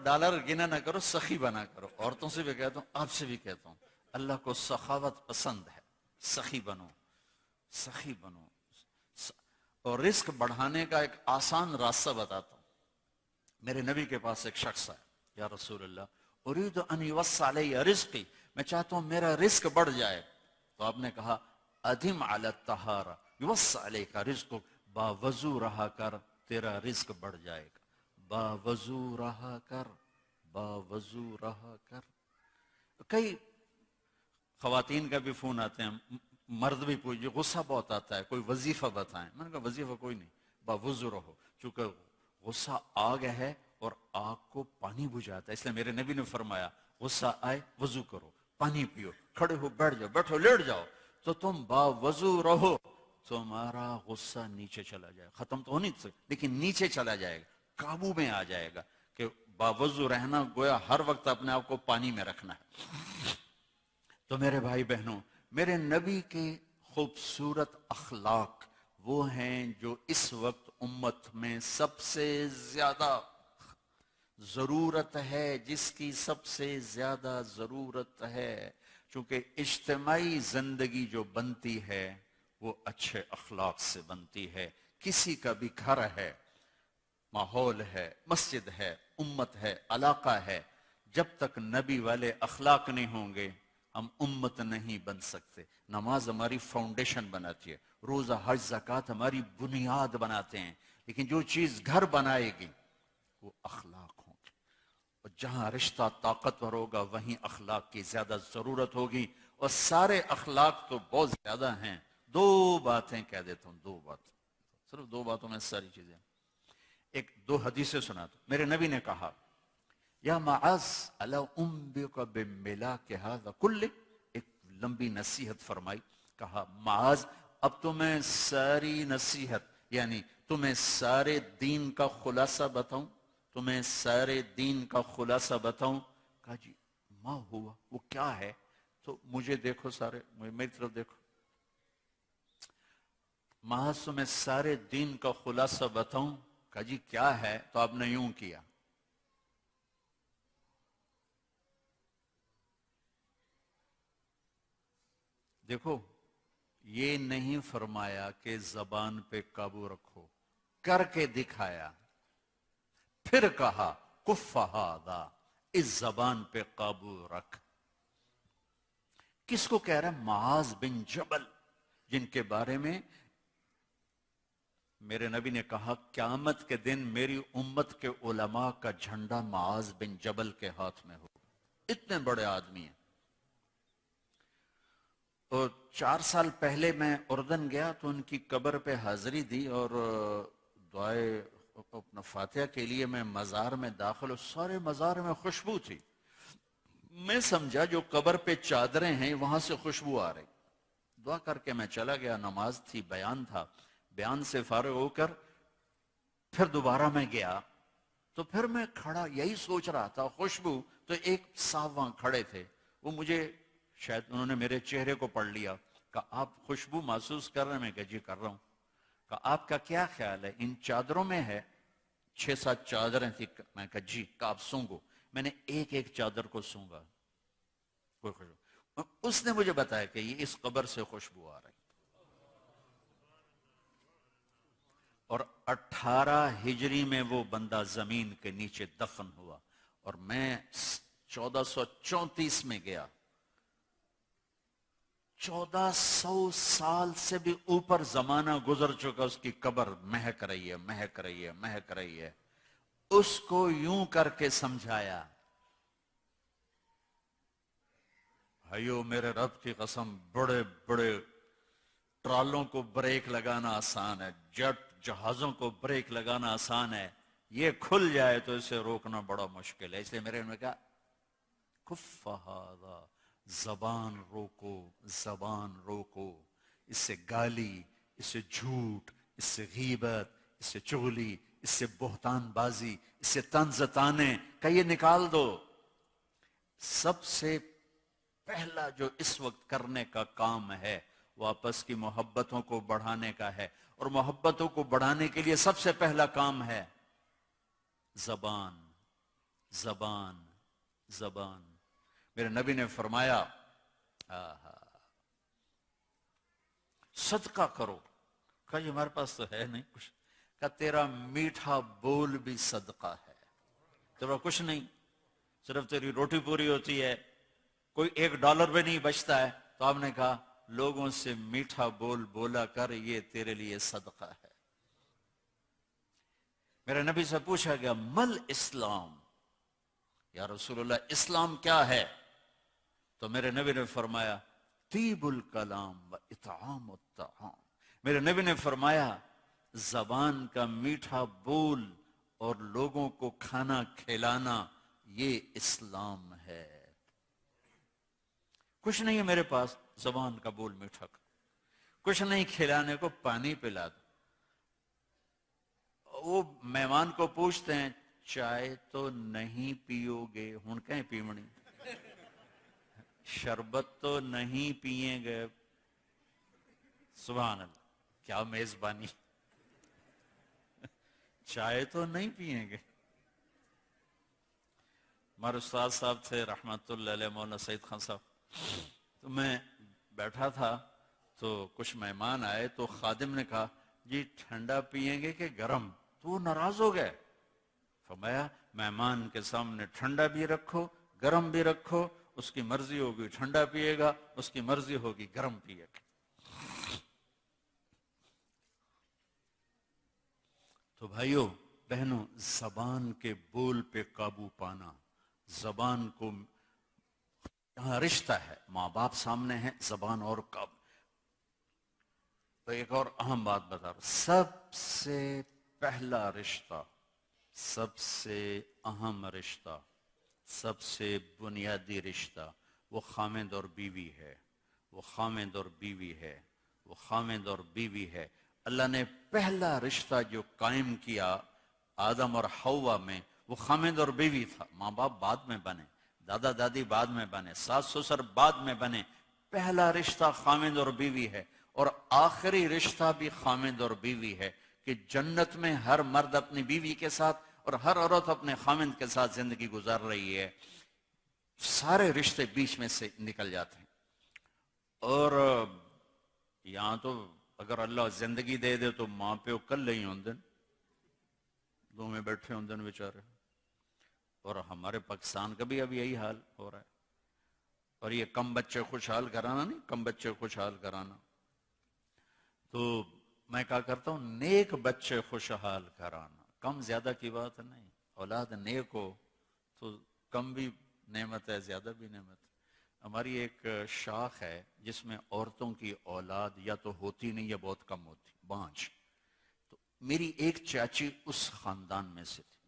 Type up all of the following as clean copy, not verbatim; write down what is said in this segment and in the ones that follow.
Dollar گنا نہ کرو، سخی بنا کرو. عورتوں سے بھی کہتا ہوں، آپ سے بھی کہتا ہوں، اللہ کو سخاوت پسند ہے. سخی بنو، سخی بنو. اور رزق بڑھانے کا ایک آسان راستہ بتاتا ہوں. میرے نبی کے پاس ایک شخص آیا، یا رسول اللہ اريد ان يوسع علی رزقی، میں چاہتا ہوں میرا رزق بڑھ جائے. تو آپ نے کہا ادم علی الطہارہ یوسع علیک رزقک، باوضو رہا کر تیرا رزق بڑھ جائے گا. باوضو رہا کر، باوضو رہا کر. کئی خواتین کا بھی فون آتے ہیں، مرد بھی پوچھے، غصہ بہت آتا ہے، کوئی وظیفہ بتائیں. میں نے کہا وظیفہ کوئی نہیں، باوضو رہو. چونکہ غصہ آگ ہے اور آگ کو پانی بجھاتا ہے، اس لیے میرے نبی نے فرمایا غصہ آئے وضو کرو، پانی پیو، کھڑے ہو بیٹھ جاؤ، بیٹھو لیٹ جاؤ، تو تم باوضو رہو، تمہارا غصہ نیچے چلا جائے. ختم تو ہو نہیں سکتا لیکن نیچے چلا جائے گا، قابو میں آ جائے گا. کہ باوضو رہنا گویا ہر وقت اپنے آپ کو پانی میں رکھنا ہے. تو میرے بھائی بہنوں، میرے نبی کے خوبصورت اخلاق وہ ہیں جو اس وقت امت میں سب سے زیادہ ضرورت ہے، جس کی سب سے زیادہ ضرورت ہے. چونکہ اجتماعی زندگی جو بنتی ہے وہ اچھے اخلاق سے بنتی ہے. کسی کا بھی گھر ہے، ماحول ہے، مسجد ہے، امت ہے، علاقہ ہے، جب تک نبی والے اخلاق نہیں ہوں گے ہم امت نہیں بن سکتے. نماز ہماری فاؤنڈیشن بناتی ہے، روزہ حج زکوٰۃ ہماری بنیاد بناتے ہیں، لیکن جو چیز گھر بنائے گی وہ اخلاق ہوں گے. اور جہاں رشتہ طاقتور ہوگا وہیں اخلاق کی زیادہ ضرورت ہوگی. اور سارے اخلاق تو بہت زیادہ ہیں. دو باتیں کہہ دیتا ہوں، دو باتیں، صرف دو باتوں میں ساری چیزیں. ایک دو حدیثیں سناتا ہوں. میرے نبی نے کہا یا معاذ الا انبئک بملاک ھذا کلہ، ایک لمبی نصیحت فرمائی. کہا معاذ اب تو میں ساری نصیحت یعنی تمہیں سارے دین کا خلاصہ بتاؤں، تمہیں سارے دین کا خلاصہ بتاؤں. کہا جی ما ہوا، وہ کیا ہے؟ تو مجھے دیکھو، سارے میری طرف دیکھو. معاذ تمہیں سارے دین کا خلاصہ بتاؤں. کہا جی کیا ہے؟ تو آپ نے یوں کیا. دیکھو یہ نہیں فرمایا کہ زبان پہ قابو رکھو، کر کے دکھایا. پھر کہا کف ھذا، اس زبان پہ قابو رکھ. کس کو کہہ رہا ہے؟ معاذ بن جبل، جن کے بارے میں میرے نبی نے کہا قیامت کے دن میری امت کے علماء کا جھنڈا معاذ بن جبل کے ہاتھ میں ہوگا. اتنے بڑے آدمی ہیں. اور 4 سال پہلے میں اردن گیا تو ان کی قبر پہ حاضری دی اور دعائے اپنا فاتحہ کے لیے میں مزار میں داخل ہوں. سارے مزار میں خوشبو تھی. میں سمجھا جو قبر پہ چادریں ہیں وہاں سے خوشبو آ رہی. دعا کر کے میں چلا گیا. نماز تھی، بیان تھا. بیان سے فارغ ہو کر پھر دوبارہ میں گیا تو پھر میں کھڑا یہی سوچ رہا تھا، خوشبو. تو ایک صاحب وہاں کھڑے تھے، وہ مجھے شاید انہوں نے میرے چہرے کو پڑھ لیا. کہ آپ خوشبو محسوس کر رہے ہیں؟ میں کہا جی کر رہا ہوں. کہ آپ کا کیا خیال ہے ان چادروں میں ہے؟ 6-7 چادریں تھی. میں کہا جی. کہ آپ سونگو. میں نے ایک ایک چادر کو سونگا، کوئی خوشبو. اس نے مجھے بتایا کہ یہ اس قبر سے خوشبو آ رہی. اور 18 ہجری میں وہ بندہ زمین کے نیچے دفن ہوا. اور میں 1434 میں گیا. 1400 سال سے بھی اوپر زمانہ گزر چکا، اس کی قبر مہک رہی ہے، مہک رہی ہے، مہک رہی ہے. اس کو یوں کر کے سمجھایا، بھائیو میرے رب کی قسم، بڑے بڑے ٹرالوں کو بریک لگانا آسان ہے، جٹ جہازوں کو بریک لگانا آسان ہے، یہ کھل جائے تو اسے روکنا بڑا مشکل ہے. اس لیے میرے نے کہا کف ھذا، زبان روکو، زبان روکو. اس سے گالی، اس سے جھوٹ، اس سے غیبت، اس سے چغلی، اس سے بہتان بازی، اس سے طنز طانے کا یہ نکال دو. سب سے پہلا جو اس وقت کرنے کا کام ہے وہ آپس کی محبتوں کو بڑھانے کا ہے. اور محبتوں کو بڑھانے کے لیے سب سے پہلا کام ہے زبان. زبان زبان. میرے نبی نے فرمایا صدقہ کرو. کہا یہ ہمارے پاس تو ہے نہیں کچھ. کہا تیرا میٹھا بول بھی صدقہ ہے. تیرا کچھ نہیں، صرف تیری روٹی پوری ہوتی ہے، کوئی $1 بھی نہیں بچتا ہے، تو آپ نے کہا لوگوں سے میٹھا بول بولا کر، یہ تیرے لیے صدقہ ہے. میرے نبی سے پوچھا گیا مل اسلام، یا رسول اللہ اسلام کیا ہے؟ تو میرے نبی نے فرمایا طیب الکلام و اطعام الطعام. میرے نبی نے فرمایا زبان کا میٹھا بول اور لوگوں کو کھانا کھلانا، یہ اسلام ہے. کچھ نہیں ہے میرے پاس، زبان کا بول میٹھا کر. کچھ نہیں کھلانے کو، پانی پلا دو. وہ مہمان کو پوچھتے ہیں چائے تو نہیں پیو گے؟ ہن کہیں پیونی. شربت تو نہیں پیئیں گے؟ سبحان اللہ، کیا میزبانی. چائے تو نہیں پیئیں گے. ہمارے استاد صاحب تھے رحمت اللہ علیہ، مولانا سعید خان صاحب. تو میں بیٹھا تھا تو کچھ مہمان آئے تو خادم نے کہا جی ٹھنڈا پیئیں گے کہ گرم؟ تو وہ ناراض ہو گئے. فرمایا مہمان کے سامنے ٹھنڈا بھی رکھو گرم بھی رکھو، اس کی مرضی ہوگی ٹھنڈا پیے گا، اس کی مرضی ہوگی گرم پیے گا. تو بھائیو بہنوں، زبان کے بول پہ قابو پانا، زبان کو یہاں رشتہ ہے، ماں باپ سامنے ہیں، زبان اور قابو. تو ایک اور اہم بات بتا رہا، سب سے پہلا رشتہ، سب سے اہم رشتہ، سب سے بنیادی رشتہ وہ خامند اور بیوی ہے. وہ خامند اور بیوی ہے. وہ خامند اور بیوی ہے. اللہ نے پہلا رشتہ جو قائم کیا آدم اور حوا میں، وہ خامند اور بیوی تھا. ماں باپ بعد میں بنے، دادا دادی بعد میں بنے، ساس سسر بعد میں بنے. پہلا رشتہ خامند اور بیوی ہے، اور آخری رشتہ بھی خامند اور بیوی ہے کہ جنت میں ہر مرد اپنی بیوی کے ساتھ اور ہر عورت اپنے خامند کے ساتھ زندگی گزار رہی ہے. سارے رشتے بیچ میں سے نکل جاتے ہیں. اور یہاں تو اگر اللہ زندگی دے دے تو ماں پیو کل نہیں ہوندے، دو میں بیٹھے ہوندے بیچارے. اور ہمارے پاکستان کا بھی اب یہی حال ہو رہا ہے. اور یہ کم بچے خوشحال کرانا نہیں، کم بچے خوشحال کرانا. تو میں کہا کرتا ہوں نیک بچے خوشحال کرانا. کم زیادہ کی بات نہیں، اولاد نیک ہو تو کم بھی نعمت ہے، زیادہ بھی نعمت ہے. ہماری ایک شاخ ہے جس میں عورتوں کی اولاد یا تو ہوتی نہیں یا بہت کم ہوتی، بانج. تو میری ایک چاچی اس خاندان میں سے تھی.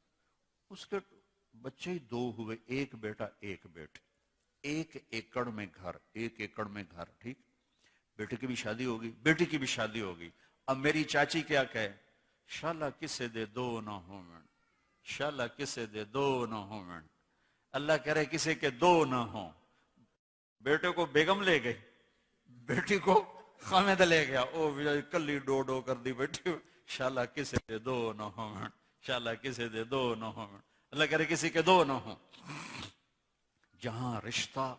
اس کے بچے ہی 2 ہوئے، ایک بیٹا ایک بیٹی. 1 ایکڑ میں گھر، 1 ایکڑ میں گھر. ٹھیک، بیٹے کی بھی شادی ہوگی، بیٹی کی بھی شادی ہوگی. اب میری چاچی کیا کہے، شالا کسے دے 2 نہ ہومن، شالا کسے دے 2 نہ ہومن. اللہ کہہ رہے کسے کے 2 نہ ہوں. بیٹے کو بیگم لے گئی، بیٹی کو خامد لے گیا. او کلی ڈو کر دی بیٹی. شالا کسے دے 2 نہ ہومن، شالا کسے دے 2 نہ ہومن. اللہ کہہ رہے کسی کے 2 نہ ہوں. جہاں رشتہ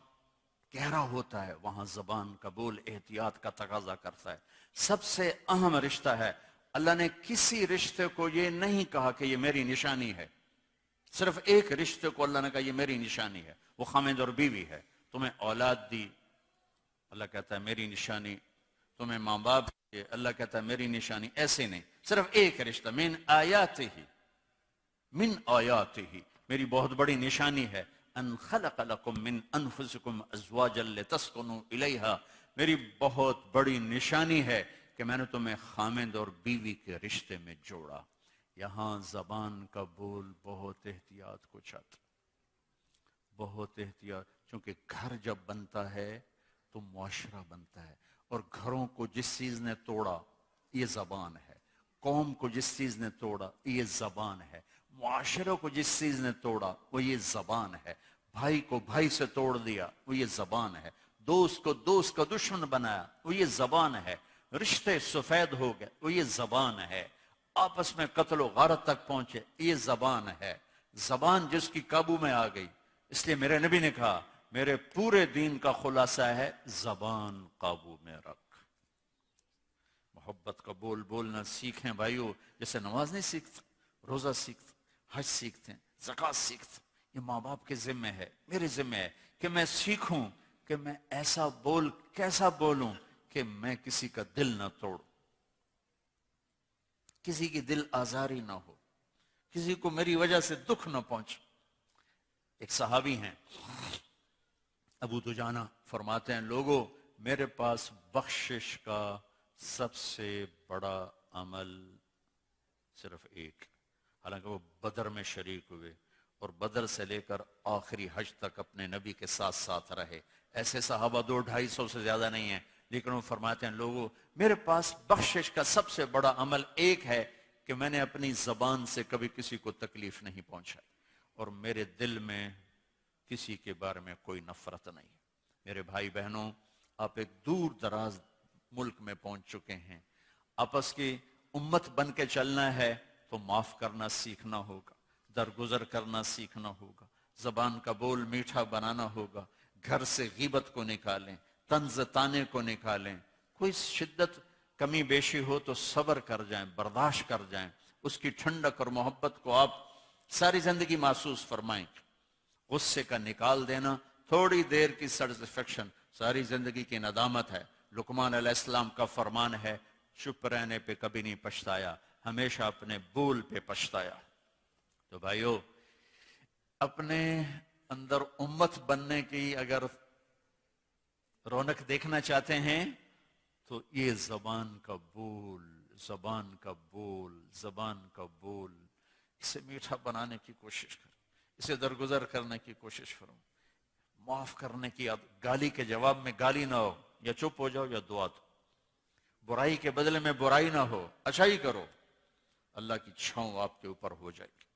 گہرا ہوتا ہے وہاں زبان کا بول احتیاط کا تقاضا کرتا ہے. سب سے اہم رشتہ ہے. اللہ نے کسی رشتے کو یہ نہیں کہا کہ یہ میری نشانی ہے. صرف ایک رشتے کو اللہ نے کہا یہ میری نشانی ہے، وہ خامد اور بیوی ہے. تمہیں اولاد دی، اللہ کہتا ہے میری نشانی. تمہیں ماں باپ دیے، اللہ کہتا ہے میری نشانی. ایسے نہیں، صرف ایک رشتہ. من آیاتہ، من آیاتہ، میری بہت بڑی نشانی ہے. ان خلق لکم من انفسکم ازواجا لتسکنوا الیہا، میری بہت بڑی نشانی ہے کہ میں نے تمہیں خامند اور بیوی کے رشتے میں جوڑا. یہاں زبان کا بول بہت احتیاط کو چاہتا، بہت احتیاط. چونکہ گھر جب بنتا ہے تو معاشرہ بنتا ہے، اور گھروں کو جس چیز نے توڑا یہ زبان ہے. قوم کو جس چیز نے توڑا یہ زبان ہے. معاشرے کو جس چیز نے توڑا وہ یہ زبان ہے. بھائی کو بھائی سے توڑ دیا وہ یہ زبان ہے. دوست کو دوست کا دشمن بنایا وہ یہ زبان ہے. رشتے سفید ہو گئے وہ یہ زبان ہے. آپس میں قتل و غارت تک پہنچے یہ زبان ہے. زبان جس کی قابو میں آ گئی. اس لیے میرے نبی نے کہا میرے پورے دین کا خلاصہ ہے زبان قابو میں رکھ. محبت کا بول بولنا سیکھیں بھائیو، جیسے نماز نہیں سیکھتے، روزہ سیکھتے، حج سیکھتے ہیں، زکوٰۃ سیکھتے. یہ ماں باپ کے ذمہ ہے، میرے ذمہ ہے کہ میں سیکھوں کہ میں ایسا کیسا بولوں کہ میں کسی کا دل نہ توڑوں، کسی کی دل آزاری نہ ہو، کسی کو میری وجہ سے دکھ نہ پہنچے. ایک صحابی ہیں ابو دجانہ، فرماتے ہیں لوگوں میرے پاس بخشش کا سب سے بڑا عمل صرف ایک، حالانکہ وہ بدر میں شریک ہوئے اور بدر سے لے کر آخری حج تک اپنے نبی کے ساتھ ساتھ رہے. ایسے صحابہ 200-250 سے زیادہ نہیں ہیں، لیکن وہ فرماتے ہیں لوگوں میرے پاس بخشش کا سب سے بڑا عمل ایک ہے کہ میں نے اپنی زبان سے کبھی کسی کو تکلیف نہیں پہنچائی اور میرے دل میں کسی کے بارے میں کوئی نفرت نہیں. میرے بھائی بہنوں، آپ ایک دور دراز ملک میں پہنچ چکے ہیں، آپس کی امت بن کے چلنا ہے تو معاف کرنا سیکھنا ہوگا، درگزر کرنا سیکھنا ہوگا، زبان کا بول میٹھا بنانا ہوگا، گھر سے غیبت کو نکالیں، طنز طانے کو نکالیں. کوئی شدت کمی بیشی ہو تو صبر کر جائیں، برداشت کر جائیں، اس کی ٹھنڈک اور محبت کو آپ ساری زندگی محسوس فرمائیں. غصے کا نکال دینا تھوڑی دیر کی سیٹسفیکشن ساری زندگی کی ندامت ہے. لقمان علیہ السلام کا فرمان ہے چپ رہنے پہ کبھی نہیں پچھتایا، ہمیشہ اپنے بول پہ پچھتایا. تو بھائیو، اپنے اندر امت بننے کی اگر رونق دیکھنا چاہتے ہیں تو یہ زبان کا بول، زبان کا بول، زبان کا بول، اسے میٹھا بنانے کی کوشش کریں، اسے درگزر کرنے کی کوشش کرو، معاف کرنے کی. گالی کے جواب میں گالی نہ ہو، یا چپ ہو جاؤ یا دعا دو. برائی کے بدلے میں برائی نہ ہو، اچھائی کرو، اللہ کی چھاؤں آپ کے اوپر ہو جائے گی.